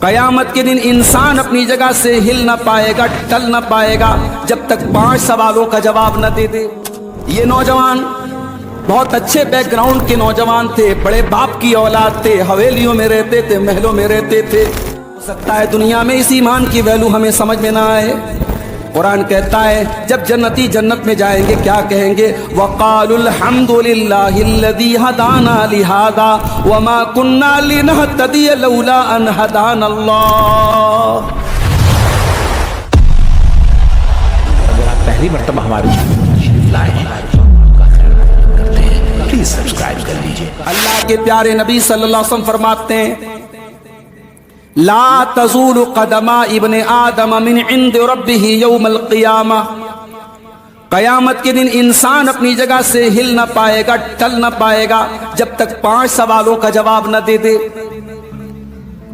قیامت کے دن انسان اپنی جگہ سے ہل نہ پائے گا، ٹل نہ پائے گا جب تک 5 سوالوں کا جواب نہ دے دے۔ یہ نوجوان بہت اچھے بیک گراؤنڈ کے نوجوان تھے، بڑے باپ کی اولاد تھے، حویلیوں میں رہتے تھے، محلوں میں رہتے تھے۔ ہو سکتا ہے دنیا میں اس ایمان کی ویلو ہمیں سمجھ میں نہ آئے۔ قرآن کہتا ہے جب جنتی جنت میں جائیں گے کیا کہیں گے؟ وَقَالُوا الْحَمْدُ لِلَّهِ الَّذِي هَدَانَا لِهَذَا وَمَا كُنَّا لِنَهْتَدِيَ لَوْلَا أَنْ هَدَانَا اللَّهُ۔ اگر آپ پہلی مرتبہ ہمارے چینل تشریف لائے ہیں کا خیال کرتے ہیں پلیز سبسکرائب کر لیجئے۔ اللہ کے پیارے نبی صلی اللہ علیہ وسلم فرماتے ہیں لا تزول قدم ابن آدم من عند ربه یوم القیامہ، قیامت کے دن انسان اپنی جگہ سے ہل نہ پائے گا، ٹل نہ پائے گا جب تک 5 سوالوں کا جواب نہ دے دے۔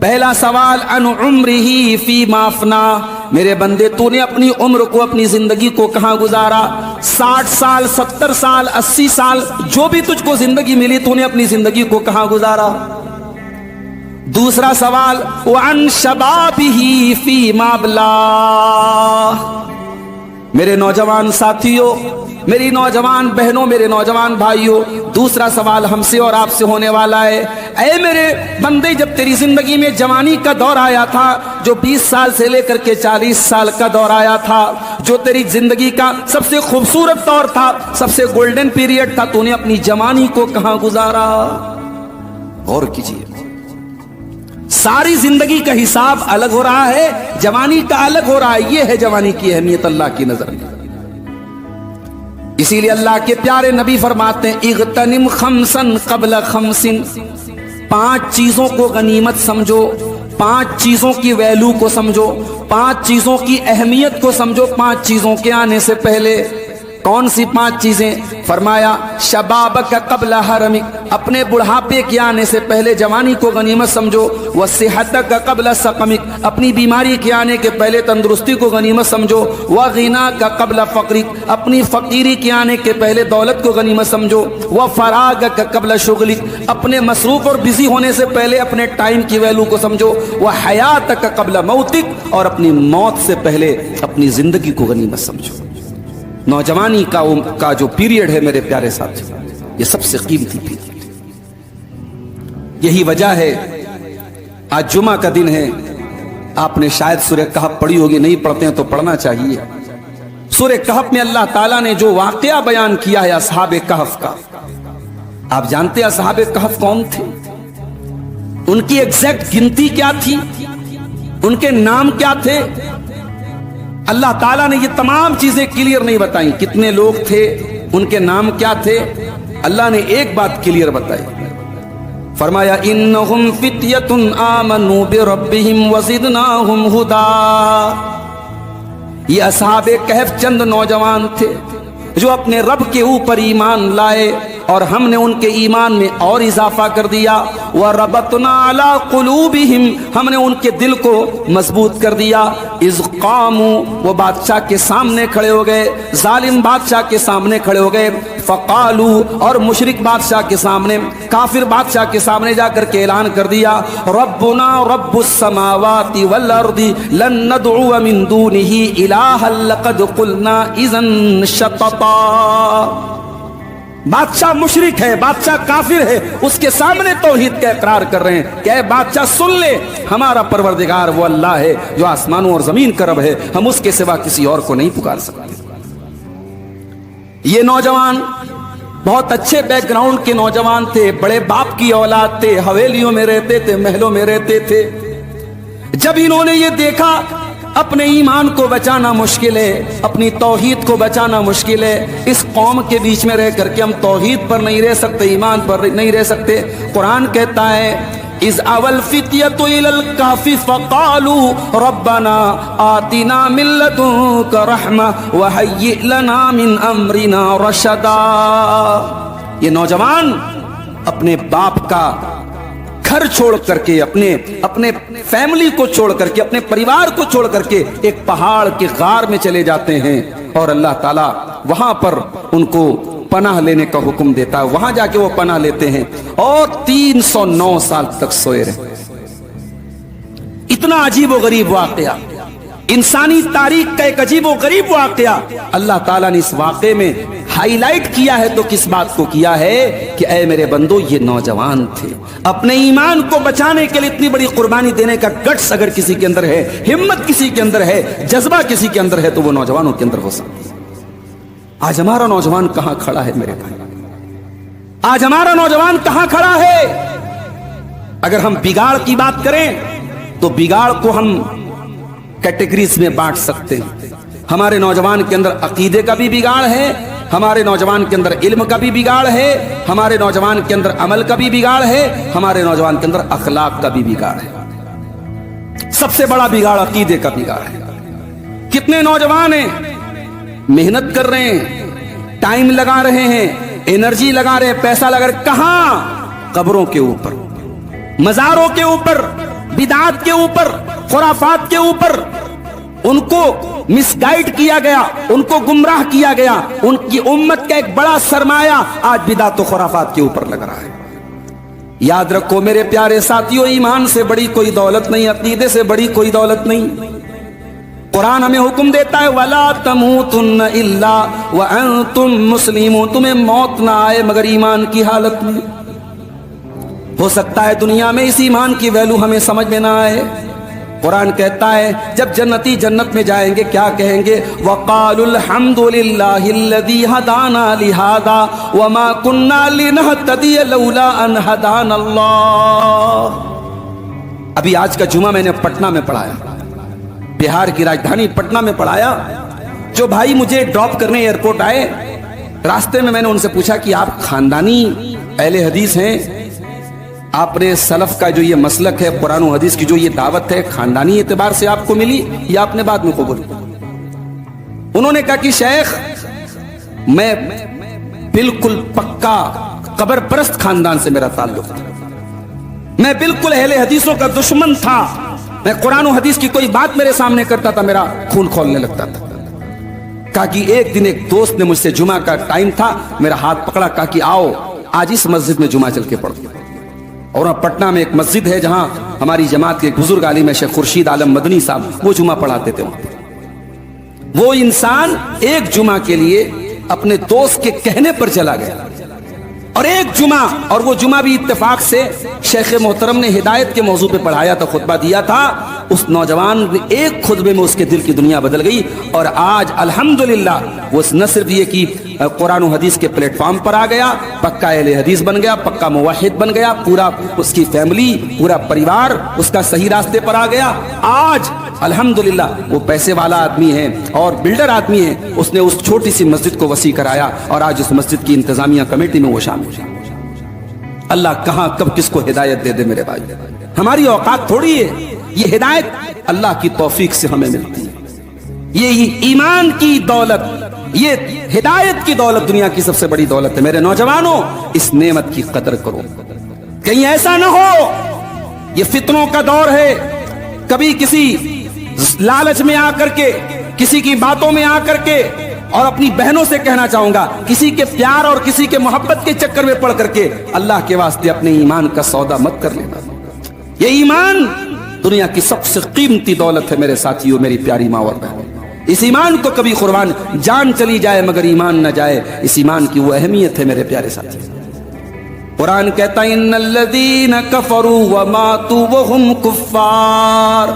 پہلا سوال عن عمرہ فیما افنا، میرے بندے تو نے اپنی عمر کو، اپنی زندگی کو کہاں گزارا؟ 60 سال 70 سال 80 سال جو بھی تجھ کو زندگی ملی تو نے اپنی زندگی کو کہاں گزارا؟ دوسرا سوال وعن شبابہ فیما ابلاہ، میرے نوجوان ساتھیوں، میری نوجوان بہنوں، میرے نوجوان بھائیوں، دوسرا سوال ہم سے اور آپ سے ہونے والا ہے۔ اے میرے بندے، جب تیری زندگی میں جوانی کا دور آیا تھا، جو 20 سال سے لے کر کے 40 سال کا دور آیا تھا، جو تیری زندگی کا سب سے خوبصورت دور تھا، سب سے گولڈن پیریڈ تھا، تو نے اپنی جوانی کو کہاں گزارا؟ غور کیجیے، ساری زندگی کا حساب الگ ہو رہا ہے، جوانی کا الگ ہو رہا ہے۔ یہ ہے جوانی کی اہمیت اللہ کی نظر میں۔ اسی لیے اللہ کے پیارے نبی فرماتے ہیں اغتنم خمسا قبل خمس، 5 چیزوں کو غنیمت سمجھو، 5 چیزوں کی ویلو کو سمجھو، 5 چیزوں کی اہمیت کو سمجھو 5 چیزوں کے آنے سے پہلے۔ کون سی 5 چیزیں؟ فرمایا شبابک قبل حرمک، اپنے بڑھاپے کے آنے سے پہلے جوانی کو غنیمت سمجھو۔ وصحتک قبل سقمک، اپنی بیماری کے آنے کے پہلے تندرستی کو غنیمت سمجھو۔ وغناک قبل فقرک، اپنی فقیری کے آنے کے پہلے دولت کو غنیمت سمجھو۔ وفراغک قبل شغلک، اپنے مصروف اور بزی ہونے سے پہلے اپنے ٹائم کی ویلو کو سمجھو۔ وحیاتک قبل موتک، اور اپنی موت سے پہلے اپنی زندگی کو غنیمت سمجھو۔ نوجوانی کا جو پیریڈ ہے میرے پیارے ساتھی، یہ سب سے قیمتی پیریڈ۔ یہی وجہ ہے آج جمعہ کا دن ہے، آپ نے شاید سورہ کہف پڑھی ہوگی، نہیں پڑھتے ہیں تو پڑھنا چاہیے۔ سورہ کہف میں اللہ تعالیٰ نے جو واقعہ بیان کیا ہے اصحاب کہف کا، آپ جانتے ہیں اصحاب کہف کون تھے؟ ان کی ایگزیکٹ گنتی کیا تھی؟ ان کے نام کیا تھے؟ اللہ تعالیٰ نے یہ تمام چیزیں کلیئر نہیں بتائیں، کتنے لوگ تھے، ان کے نام کیا تھے۔ اللہ نے ایک بات کلیئر بتائی، فرمایا انہم فتیۃ آمنوا بربہم وزدناہم ھدی۔ یہ اصحاب کہف چند نوجوان تھے جو اپنے رب کے اوپر ایمان لائے اور ہم نے ان کے ایمان میں اور اضافہ کر دیا۔ وَرَبَطْنَا عَلَىٰ قُلُوبِهِمْ، ہم نے ان کے دل کو مضبوط کر دیا۔ اِذْ قَامُوا، وہ بادشاہ کے سامنے کھڑے ہو گئے، ظالم بادشاہ کے سامنے کھڑے ہو گئے۔ فَقَالُوا، اور مشرک بادشاہ کے سامنے، کافر بادشاہ کے سامنے جا کر کے اعلان کر دیا ربنا رب السماوات والارض لن ندعو من دونه الها لقد قلنا اذا شططا۔ بادشاہ مشرک ہے، بادشاہ کافر ہے، اس کے سامنے توحید کا اقرار کر رہے ہیں کہ اے بادشاہ سن لے، ہمارا پروردگار وہ اللہ ہے جو آسمانوں اور زمین کا رب ہے، ہم اس کے سوا کسی اور کو نہیں پکار سکتے۔ یہ نوجوان بہت اچھے بیک گراؤنڈ کے نوجوان تھے، بڑے باپ کی اولاد تھے، حویلیوں میں رہتے تھے، محلوں میں رہتے تھے۔ جب انہوں نے یہ دیکھا اپنے ایمان کو بچانا مشکل ہے، اپنی توحید کو بچانا مشکل ہے، اس قوم کے بیچ میں رہ کر کے ہم توحید پر نہیں رہ سکتے، ایمان پر نہیں رہ سکتے۔ قرآن کہتا ہے اذ اول الفتیۃ الی الکہف فقالوا ربنا آتنا من لدنک رحمہ وہیئ لنا من امرنا رشدا۔ یہ نوجوان اپنے باپ کا گھر چھوڑ کر کے، اپنے فیملی کو چھوڑ کر کے، اپنے پریوار کو چھوڑ کر کے ایک پہاڑ کے غار میں چلے جاتے ہیں، اور اللہ تعالیٰ وہاں پر ان کو پناہ لینے کا حکم دیتا ہے۔ وہاں جا کے وہ پناہ لیتے ہیں اور 309 سال تک سوئے رہے۔ इतना अजीब व गरीब वाकया, इंसानी तारीख का एक अजीब व गरीब वाकया अल्लाह ताला ने इस वाक़े में हाईलाइट किया है। तो किस बात को किया है कि ऐ मेरे बंदो, ये नौजवान थे, अपने ईमान को बचाने के लिए इतनी बड़ी कुर्बानी देने का गट्स अगर किसी के अंदर है, हिम्मत किसी के अंदर है, जज्बा किसी के अंदर है, तो वो नौजवानों के अंदर हो सकती है। आज हमारा नौजवान कहां खड़ा है मेरे भाई? आज हमारा नौजवान कहां खड़ा है? अगर हम बिगाड़ की बात करें तो बिगाड़ को हम कैटेगरीज में बांट सकते हैं। हमारे नौजवान के अंदर अकीदे का भी बिगाड़ है, हमारे नौजवान के अंदर इल्म का भी बिगाड़ है, हमारे नौजवान के अंदर अमल का भी बिगाड़ है, हमारे नौजवान के अंदर अखलाक का भी बिगाड़ है। सबसे बड़ा बिगाड़ अकीदे का बिगाड़ है। कितने नौजवान हैं, मेहनत कर रहे हैं, टाइम लगा रहे हैं, एनर्जी लगा रहे हैं, पैसा लगा रहे, कहां? कब्रों के ऊपर, मजारों के ऊपर, बिदात के ऊपर, खुराफात के ऊपर। उनको मिसगाइड किया गया, उनको गुमराह किया गया। उनकी उम्मत का एक बड़ा सरमाया आज बिदात और खुराफात के ऊपर लग रहा है। याद रखो मेरे प्यारे साथियों, ईमान से बड़ी कोई दौलत नहीं, अकीदे से बड़ी कोई दौलत नहीं। कुरान हमें हुक्म देता है, वला तमूतुन्न इल्ला व अंतुम मुस्लिमून, तुम्हें मौत ना आए मगर ईमान की हालत में। हो सकता है दुनिया में इस ईमान की वैल्यू हमें समझ में ना आए। कुरान कहता है जब जन्नती जन्नत में जाएंगे क्या कहेंगे? वक़ालुल हम्दुलिल्लाहिल्लज़ी हदाना लिहादा वमा कुन्ना लिनहतदिय लौला अन हदानल्लाह। अभी आज का जुमा मैंने पटना में पढ़ाया, बिहार की राजधानी पटना में पढ़ाया। जो भाई मुझे ड्रॉप करने एयरपोर्ट आए, रास्ते में मैंने उनसे पूछा कि आप खानदानी अहले हदीस हैं, आपने सलफ का जो ये मसलक है, कुरान और हदीस की जो ये दावत है, खानदानी एतबार से आपको मिली या आपने बाद में कबूल? उन्होंने कहा कि शेख मैं बिल्कुल पक्का कब्र परस्त खानदान से मेरा ताल्लुक था, मैं बिल्कुल अहले हदीसों का दुश्मन था, मैं कुरान और हदीस की कोई बात मेरे सामने करता था मेरा खून खौलने लगता था। कहा कि एक दिन एक दोस्त ने मुझसे, जुमा का टाइम था, मेरा हाथ पकड़ा, कहा कि आओ आज इस मस्जिद में जुमा चल के पढ़ो। और पटना में एक मस्जिद है जहां हमारी जमात के एक बुजुर्ग आलिम है शेख खुर्शीद आलम मदनी साहब, वो जुमा पढ़ाते थे वहां। वो इंसान एक जुमा के लिए अपने दोस्त के कहने पर चला गया, और एक जुमा, और वो जुमा भी इत्तेफाक से शेख मोहतरम ने हिदायत के मौजू पे पढ़ाया था, खुतबा दिया था। उस नौजवान ने एक खुतबे में उसके दिल की दुनिया बदल गई, और आज अल्हम्दुलिल्लाह वो न सिर्फ ये कि कुरान और हदीस के प्लेटफॉर्म पर आ गया, पक्का अहले हदीस बन गया, पक्का मुवाहिद बन गया, पूरा उसकी फैमिली, पूरा परिवार उसका सही रास्ते पर आ गया। आज अल्हम्दुलिल्लाह वो पैसे वाला आदमी है और बिल्डर आदमी है। उसने उस छोटी सी मस्जिद को वसी कराया और आज उस मस्जिद की इंतजामिया कमेटी में वो शामिल है। अल्लाह कहां कब किसको हिदायत दे दे मेरे भाई, हमारी औकात थोड़ी है। ये हिदायत अल्लाह की तौफीक से हमें मिलती है। ये ईमान की दौलत, ये हिदायत की दौलत दुनिया की सबसे बड़ी दौलत है। मेरे नौजवानों, इस नेमत की कदर करो। कहीं ऐसा ना हो, ये फितनों का दौर है, कभी किसी लालच में आकर के, किसी की बातों में आकर के, और अपनी बहनों से कहना चाहूंगा, किसी के प्यार और किसी के मोहब्बत के चक्कर में पड़ करके अल्लाह के वास्ते अपने ईमान का सौदा मत कर लेना। ये ईमान दुनिया की सबसे कीमती दौलत है मेरे साथियों, मेरी प्यारी माँ और बहन। इस ईमान को कभी कुर्बान, जान चली जाए मगर ईमान न जाए, इस ईमान की वो अहमियत है मेरे प्यारे साथी। कुरान कहता है इन्नल्लज़ीना कफरू व मातू व हुम कुफ्फार,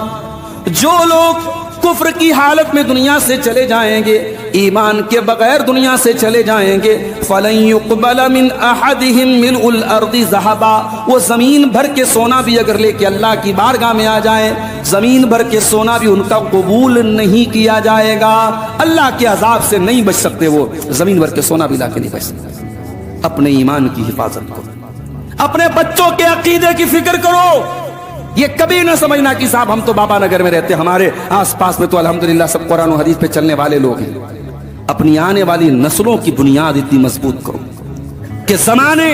जो लोग कुफ्र की हालत में दुनिया से चले जाएंगे, ईमान के बगैर दुनिया से चले जाएंगे, फलन युक़बल मिन अहदिहिम मिलउल अर्दि ज़हबा, वो जमीन भर के सोना भी अगर लेके अल्लाह की बारगाह में आ जाए, जमीन भर के सोना भी उनका कबूल नहीं किया जाएगा। अल्लाह के अजाब से नहीं बच सकते, वो जमीन भर के सोना भी लाके नहीं बच सकते। अपने ईमान की हिफाजत करो, अपने बच्चों के अकीदे की फिक्र करो। ये कभी ना समझना कि साहब हम तो बाबा नगर में रहते, हमारे आसपास में तो अल्हम्दुलिल्लाह सब कुरान और हदीस पे चलने वाले लोग हैं। अपनी आने वाली नस्लों की बुनियाद इतनी मजबूत करो कि जमाने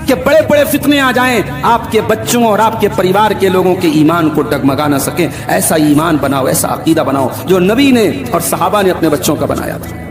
के बड़े बड़े फितने आ जाएं, आपके बच्चों और आपके परिवार के लोगों के ईमान को डगमगा ना सके। ऐसा ईमान बनाओ, ऐसा अकीदा बनाओ जो नबी ने और सहाबा ने अपने बच्चों का बनाया था।